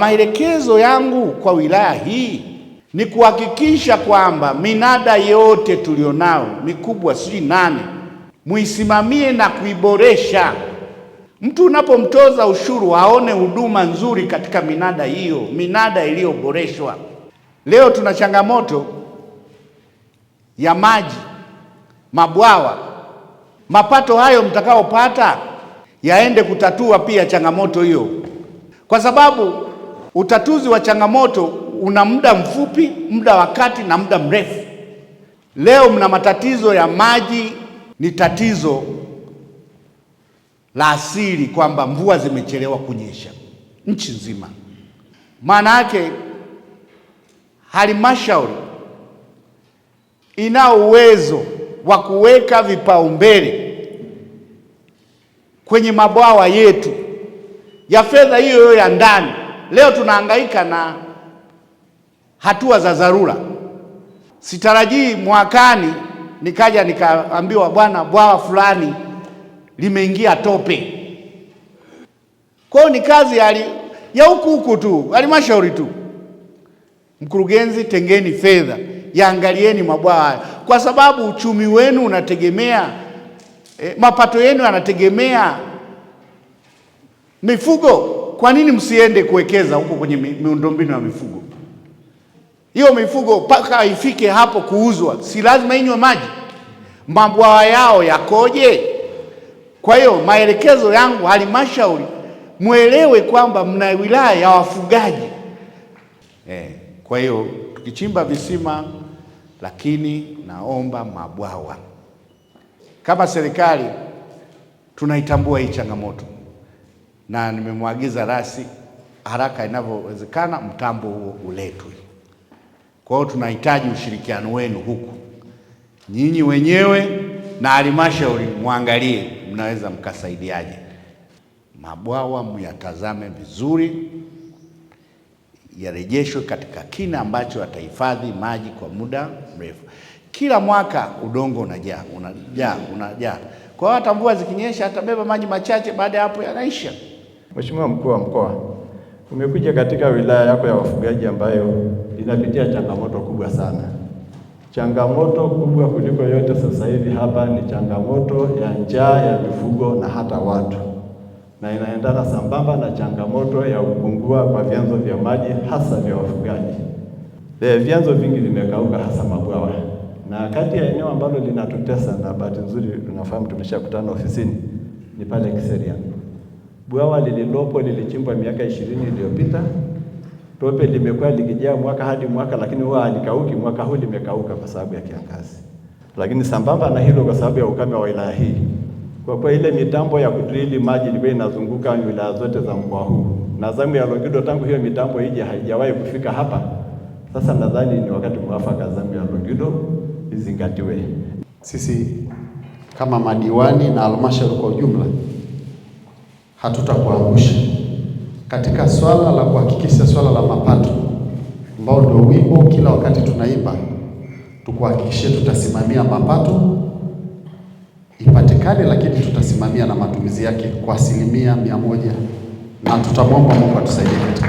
Maelekezo yangu kwa wilaya hii ni kuhakikisha kwamba minada yote tulionao mikubwa +8 muisimamie na kuiboresha. Mtu unapomtoza ushuru aone huduma nzuri katika minada hiyo, minada iliyoboreshwa. Leo tuna changamoto ya maji, mabwawa. Mapato hayo mtakaopata yaende kutatua pia changamoto hiyo, kwa sababu utatuzi wa changamoto una muda mfupi, muda wa kati na muda mrefu. Leo mna matatizo ya maji, ni tatizo la asili kwamba mvua zimechelewa kunyesha nchi nzima. Maana yake halmashauri ina uwezo wa kuweka vipaumbele kwenye mabwawa yetu ya fedha hiyo ya ndani. Leo tunahangaika na hatua za dharura. Sitarajii mwakani nikaja nikaambiwa bwana, bwawa fulani limeingia tope. Kwa hiyo ni kazi ya huku tu, halmashauri tu. Mkurugenzi, tengeni fedha, yaangalieni mabwawa haya, kwa sababu uchumi wenu unategemea, mapato yenu yanategemea mifugo. Kwa nini msiende kuwekeza huko kwenye miundombinu ya mifugo? Hiyo mifugo mpaka ifike hapo kuuzwa, si lazima inywe maji? Mabwawa yao yakoje? Kwa hiyo maelekezo yangu, halmashauri muelewe kwamba mna wilaya ya wafugaji. Kwa hiyo tukichimba visima, lakini naomba mabwawa. Kama serikali tunaitambua hii changamoto, na nimemwagiza rasi haraka inavyowezekana mtambo huo uletwe. Kwa hiyo tunahitaji ushirikiano wenu huku, nyinyi wenyewe na halmashauri, muangalie mnaweza mkasaidiaje. Mabwawa myatazame vizuri, yarejeshwe katika kina ambacho atahifadhi maji kwa muda mrefu. Kila mwaka udongo unajaa. Kwa hiyo hata mvua zikinyesha atabeba maji machache, baada ya hapo yanaisha. Mheshimiwa Mkuu wa Mkoa, umekuja katika wilaya yako ya wafugaji ambayo inapitia changamoto kubwa sana. Changamoto kubwa kuliko yote sasa hivi hapa ni changamoto ya njaa ya mifugo na hata watu, na inaendana sambamba na changamoto ya kupungua kwa vyanzo vya maji hasa vya wafugaji. Vyanzo vingi vimekauka, hasa mabwawa, na kati ya eneo ambalo linatutesa, na bahati nzuri tunafahamu tumeshakutana ofisini, ni pale Kiserian. Bwawa lililopo lilichimbwa miaka 20 iliyopita. Tope limekuwa likijaa mwaka hadi mwaka, lakini huwa halikauki. Mwaka huu limekauka kwa sababu ya kiangazi. Lakini sambamba na hilo, kwa sababu ya ukame wa wilaya hii, kwa kuwa ile mitambo ya kudrili maji ilikuwa inazunguka wilaya zote za mkoa huu, na zamu ya Longido tangu hiyo mitambo ije haijawahi kufika hapa. Sasa nadhani ni wakati mwafaka zamu ya Longido izingatiwe. Sisi kama madiwani na halmashauri kwa ujumla hatutakuangusha katika swala la kuhakikisha swala la mapato, ambao ndio wimbo kila wakati tunaimba, tukuhakikishie tutasimamia mapato ipatikane, lakini tutasimamia na matumizi yake kwa 100%, na tutamwomba Mungu atusaidie katika